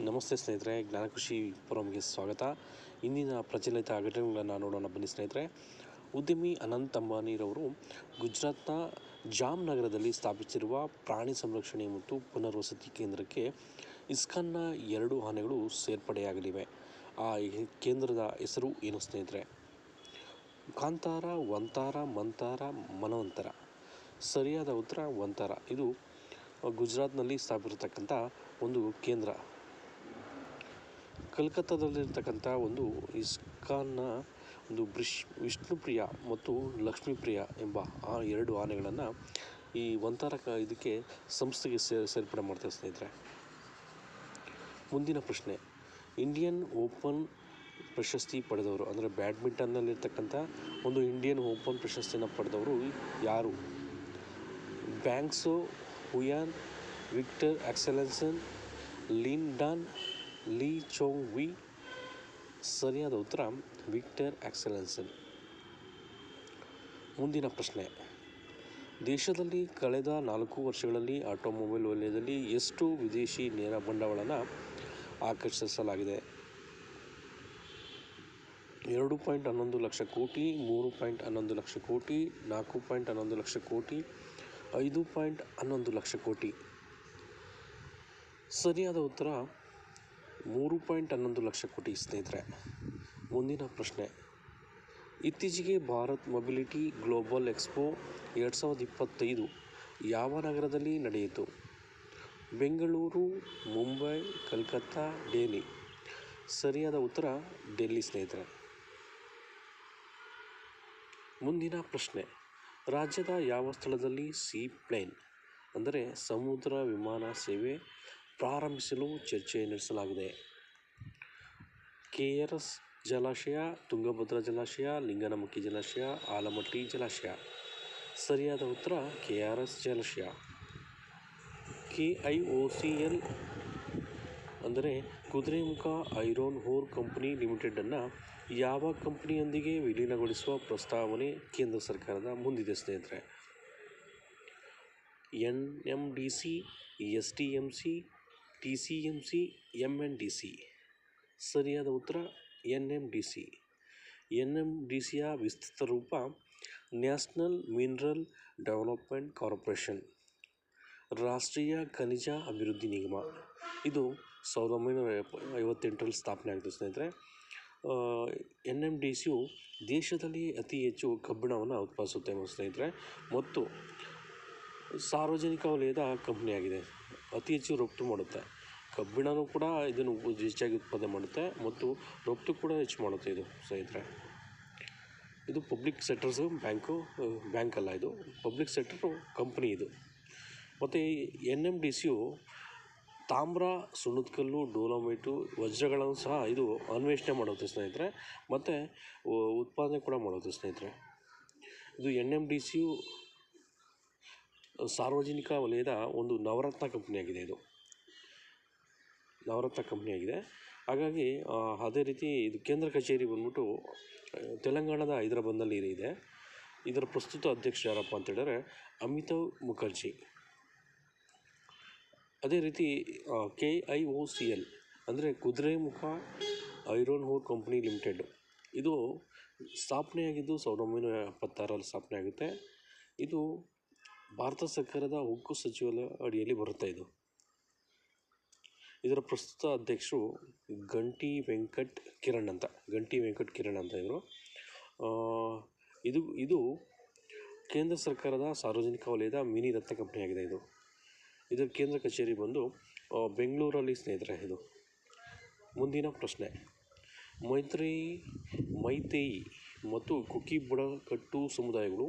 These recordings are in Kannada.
ನಮಸ್ತೆ ಸ್ನೇಹಿತರೆ, ಜ್ಞಾನಕೃಷಿ ಫೋರಮ್ಗೆ ಸ್ವಾಗತ. ಇಂದಿನ ಪ್ರಚಲಿತ ಘಟನೆಗಳನ್ನು ನೋಡೋಣ ಬನ್ನಿ ಸ್ನೇಹಿತರೆ. ಉದ್ಯಮಿ ಅನಂತ್ ಅಂಬಾನಿರವರು ಗುಜರಾತ್ನ ಜಾಮ್ ನಗರದಲ್ಲಿ ಸ್ಥಾಪಿಸಿರುವ ಪ್ರಾಣಿ ಸಂರಕ್ಷಣೆ ಮತ್ತು ಪುನರ್ವಸತಿ ಕೇಂದ್ರಕ್ಕೆ ಇಸ್ಕಾನ್ನ 2 ಆನೆಗಳು ಸೇರ್ಪಡೆಯಾಗಲಿವೆ. ಆ ಕೇಂದ್ರದ ಹೆಸರು ಏನು ಸ್ನೇಹಿತರೆ? ಕಾಂತಾರ, ವಂತಾರ, ಮಂತಾರ, ಮನವಂತರ. ಸರಿಯಾದ ಉತ್ತರ ವಂತಾರ. ಇದು ಗುಜರಾತ್ನಲ್ಲಿ ಸ್ಥಾಪಿಸಿರ್ತಕ್ಕಂಥ ಒಂದು ಕೇಂದ್ರ. ಕಲ್ಕತ್ತಾದಲ್ಲಿರ್ತಕ್ಕಂಥ ಒಂದು ಇಸ್ಕಾನ್ನ ಒಂದು ವಿಷ್ಣುಪ್ರಿಯ ಮತ್ತು ಲಕ್ಷ್ಮೀಪ್ರಿಯ ಎಂಬ ಆ 2 ಆನೆಗಳನ್ನು ಈ ವಂತಾರ ಇದಕ್ಕೆ ಸಂಸ್ಥೆಗೆ ಸೇರ್ಪಡೆ ಮಾಡ್ತಾರೆ ಸ್ನೇಹಿತರೆ. ಮುಂದಿನ ಪ್ರಶ್ನೆ, ಇಂಡಿಯನ್ ಓಪನ್ ಪ್ರಶಸ್ತಿ ಪಡೆದವರು ಅಂದರೆ ಬ್ಯಾಡ್ಮಿಂಟನ್ನಲ್ಲಿರ್ತಕ್ಕಂಥ ಒಂದು ಇಂಡಿಯನ್ ಓಪನ್ ಪ್ರಶಸ್ತಿಯನ್ನು ಪಡೆದವರು ಯಾರು? ಬ್ಯಾಂಕ್ಸೋ, ಹುಯಾನ್, ವಿಕ್ಟರ್ ಆಕ್ಸೆಲ್ಸನ್, ಲಿನ್ ಡಾನ್, ಲೀ ಚೋಂಗ್ ವಿ. ಸರಿಯಾದ ಉತ್ತರ ವಿಕ್ಟರ್ ಆಕ್ಸೆಲ್ಸನ್. ಮುಂದಿನ ಪ್ರಶ್ನೆ, ದೇಶದಲ್ಲಿ ಕಳೆದ 4 ವರ್ಷಗಳಲ್ಲಿ ಆಟೋಮೊಬೈಲ್ ವಲಯದಲ್ಲಿ ಎಷ್ಟು ವಿದೇಶಿ ನೇರ ಬಂಡವಾಳನ ಆಕರ್ಷಿಸಲಾಗಿದೆ? 2.11 ಲಕ್ಷ ಕೋಟಿ, 3.11 ಲಕ್ಷ ಕೋಟಿ, 4.11 ಲಕ್ಷ ಕೋಟಿ, 5.11 ಲಕ್ಷ ಕೋಟಿ. ಸರಿಯಾದ ಉತ್ತರ 3.11 ಲಕ್ಷ ಕೋಟಿ ಸ್ನೇಹಿತರೆ. ಮುಂದಿನ ಪ್ರಶ್ನೆ, ಇತ್ತೀಚೆಗೆ ಭಾರತ್ ಮೊಬಿಲಿಟಿ ಗ್ಲೋಬಲ್ ಎಕ್ಸ್ಪೋ 2025 ಯಾವ ನಗರದಲ್ಲಿ ನಡೆಯಿತು? ಬೆಂಗಳೂರು, ಮುಂಬೈ, ಕಲ್ಕತ್ತಾ, ಡೆಲ್ಲಿ. ಸರಿಯಾದ ಉತ್ತರ ಡೆಲ್ಲಿ ಸ್ನೇಹಿತರೆ. ಮುಂದಿನ ಪ್ರಶ್ನೆ, ರಾಜ್ಯದ ಯಾವ ಸ್ಥಳದಲ್ಲಿ ಸೀ ಪ್ಲೇನ್ ಅಂದರೆ ಸಮುದ್ರ ವಿಮಾನ ಸೇವೆ ಪ್ರಾರಂಭಿಸಲು ಚರ್ಚೆ ನಡೆಸಲಾಗಿದೆ? KRS ಜಲಾಶಯ, ತುಂಗಭದ್ರಾ ಜಲಾಶಯ, ಲಿಂಗನಮಕ್ಕಿ ಜಲಾಶಯ, ಆಲಮಟ್ಟಿ ಜಲಾಶಯ. ಸರಿಯಾದ ಉತ್ತರ KRS ಜಲಾಶಯ. KIOCL ಅಂದರೆ ಕುದುರೆಮುಖ ಐರನ್ ಓರ್ ಕಂಪನಿ ಲಿಮಿಟೆಡನ್ನು ಯಾವ ಕಂಪನಿಯೊಂದಿಗೆ ವಿಲೀನಗೊಳಿಸುವ ಪ್ರಸ್ತಾವನೆ ಕೇಂದ್ರ ಸರ್ಕಾರದ ಮುಂದಿದೆ ಸ್ನೇಹಿತರೆ? NMDC, STMC, TCMC, MNDC. ಸರಿಯಾದ ಉತ್ತರ NMDC. NMDCಯ ವಿಸ್ತೃತ ರೂಪ ನ್ಯಾಷನಲ್ ಮಿನರಲ್ ಡೆವಲಪ್ಮೆಂಟ್ ಕಾರ್ಪೊರೇಷನ್, ರಾಷ್ಟ್ರೀಯ ಖನಿಜ ಅಭಿವೃದ್ಧಿ ನಿಗಮ. ಇದು 1958ರಲ್ಲಿ ಸ್ಥಾಪನೆ ಆಗಿದೆ ಸ್ನೇಹಿತರೆ. NMDCಯು ದೇಶದಲ್ಲಿ ಅತಿ ಹೆಚ್ಚು ಕಬ್ಬಿಣವನ್ನು ಉತ್ಪಾದಿಸುತ್ತೆ ಸ್ನೇಹಿತರೆ ಮತ್ತು ಸಾರ್ವಜನಿಕ ವಲಯದ ಕಂಪನಿಯಾಗಿದೆ. ಅತಿ ಹೆಚ್ಚು ರಫ್ತು ಮಾಡುತ್ತೆ. ಕಬ್ಬಿಣನೂ ಕೂಡ ಇದನ್ನು ಹೆಚ್ಚಾಗಿ ಉತ್ಪಾದನೆ ಮಾಡುತ್ತೆ ಮತ್ತು ರಫ್ತು ಕೂಡ ಹೆಚ್ಚು ಮಾಡುತ್ತೆ ಇದು ಸ್ನೇಹಿತರೆ. ಇದು ಪಬ್ಲಿಕ್ ಸೆಕ್ಟರ್ಸು ಬ್ಯಾಂಕ್ ಅಲ್ಲ, ಇದು ಪಬ್ಲಿಕ್ ಸೆಕ್ಟರು ಕಂಪ್ನಿ ಇದು. ಮತ್ತು NMDCಯು ತಾಮ್ರ, ಸುಣ್ಣದಕಲ್ಲು, ಡೋಲಮೈಟು, ವಜ್ರಗಳನ್ನು ಸಹ ಇದು ಅನ್ವೇಷಣೆ ಮಾಡುತ್ತೆ ಸ್ನೇಹಿತರೆ ಮತ್ತು ಉತ್ಪಾದನೆ ಕೂಡ ಮಾಡುತ್ತೆ ಸ್ನೇಹಿತರೆ. ಇದು NMDCಯು ಸಾರ್ವಜನಿಕ ವಲಯದ ಒಂದು ನವರತ್ನ ಕಂಪ್ನಿಯಾಗಿದೆ. ಇದು ನವರತ್ನ ಕಂಪ್ನಿಯಾಗಿದೆ. ಹಾಗಾಗಿ ಅದೇ ರೀತಿ ಇದು ಕೇಂದ್ರ ಕಚೇರಿ ಬಂದ್ಬಿಟ್ಟು ತೆಲಂಗಾಣದ ಹೈದರಾಬಾದ್ನಲ್ಲಿ ಇದೆ. ಇದರ ಪ್ರಸ್ತುತ ಅಧ್ಯಕ್ಷ ಯಾರಪ್ಪ ಅಂತ ಹೇಳಿದ್ರೆ ಅಮಿತಾವ್ ಮುಖರ್ಜಿ. ಅದೇ ರೀತಿ KIOCL ಅಂದರೆ Kudremukh iron ore company limited. ಇದು ಸ್ಥಾಪನೆಯಾಗಿದ್ದು 1976ರಲ್ಲಿ ಸ್ಥಾಪನೆ ಆಗುತ್ತೆ. ಇದು ಭಾರತ ಸರ್ಕಾರದ ಉಕ್ಕು ಸಚಿವಾಲಯ ಅಡಿಯಲ್ಲಿ ಬರುತ್ತೆ. ಇದರ ಪ್ರಸ್ತುತ ಅಧ್ಯಕ್ಷರು ಗಂಟಿ ವೆಂಕಟ್ ಕಿರಣ್ ಅಂತ ಇವರು. ಇದು ಕೇಂದ್ರ ಸರ್ಕಾರದ ಸಾರ್ವಜನಿಕ ವಲಯದ ಮಿನಿ ರತ್ನ ಕಂಪನಿಯಾಗಿದೆ. ಇದರ ಕೇಂದ್ರ ಕಚೇರಿ ಬಂದು ಬೆಂಗಳೂರಲ್ಲಿ ಸ್ನೇಹಿತರೆ ಇದು. ಮುಂದಿನ ಪ್ರಶ್ನೆ, ಮೈತೇಯಿ ಮತ್ತು ಕುಕಿ ಬುಡಕಟ್ಟು ಸಮುದಾಯಗಳು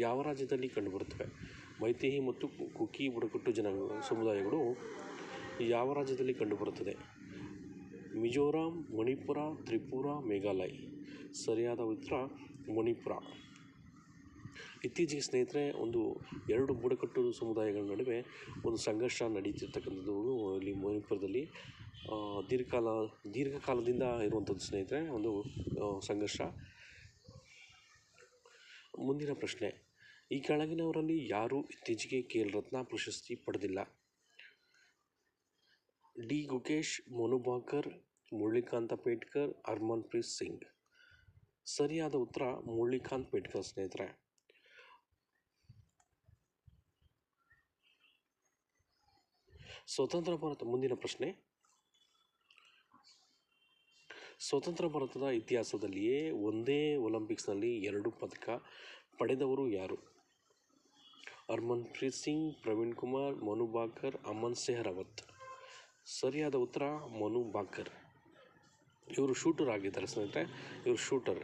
ಯಾವ ರಾಜ್ಯದಲ್ಲಿ ಕಂಡುಬರುತ್ತವೆ? ಮೈತೇಯಿ ಮತ್ತು ಕುಕಿ ಬುಡಕಟ್ಟು ಸಮುದಾಯಗಳು ಯಾವ ರಾಜ್ಯದಲ್ಲಿ ಕಂಡುಬರುತ್ತದೆ? ಮಿಜೋರಾಂ, ಮಣಿಪುರ, ತ್ರಿಪುರ, ಮೇಘಾಲಯ. ಸರಿಯಾದ ಉತ್ತರ ಮಣಿಪುರ. ಇತ್ತೀಚೆಗೆ ಸ್ನೇಹಿತರೆ ಒಂದು 2 ಬುಡಕಟ್ಟು ಸಮುದಾಯಗಳ ನಡುವೆ ಒಂದು ಸಂಘರ್ಷ ನಡೀತಿರ್ತಕ್ಕಂಥದ್ದು ಇಲ್ಲಿ ಮಣಿಪುರದಲ್ಲಿ ದೀರ್ಘಕಾಲದಿಂದ ಇರುವಂಥದ್ದು ಸ್ನೇಹಿತರೆ, ಒಂದು ಸಂಘರ್ಷ. ಮುಂದಿನ ಪ್ರಶ್ನೆ, ಈ ಕೆಳಗಿನವರಲ್ಲಿ ಯಾರು ಇತ್ತೀಚೆಗೆ ಖೇಲ್ ರತ್ನ ಪ್ರಶಸ್ತಿ ಪಡೆದಿಲ್ಲ? ಡಿ ಗುಕೇಶ್, ಮನು ಭಾಕರ್, ಮುರಳಿಕಾಂತ ಪೇಟ್ಕರ್, ಹರ್ಮನ್ಪ್ರೀತ್ ಸಿಂಗ್. ಸರಿಯಾದ ಉತ್ತರ ಮುರಳಿಕಾಂತ್ ಪೇಟ್ಕರ್ ಸ್ನೇಹಿತರೆ. ಸ್ವತಂತ್ರ ಭಾರತ, ಮುಂದಿನ ಪ್ರಶ್ನೆ. ಸ್ವತಂತ್ರ ಭಾರತದ ಇತಿಹಾಸದಲ್ಲಿಯೇ ಒಂದೇ ಒಲಿಂಪಿಕ್ಸ್ನಲ್ಲಿ 2 ಪದಕ ಪಡೆದವರು ಯಾರು? ಹರ್ಮನ್ಪ್ರೀತ್ ಸಿಂಗ್, ಪ್ರವೀಣ್ ಕುಮಾರ್, ಮನು ಭಾಕರ್, ಅಮನ್ ಸೆಹ್ರಾವತ್. ಸರಿಯಾದ ಉತ್ತರ ಮನು ಭಾಕರ್. ಇವರು ಶೂಟರ್ ಆಗಿದ್ದಾರೆ ಸ್ನೇಹಿತರೆ, ಇವರು ಶೂಟರ್.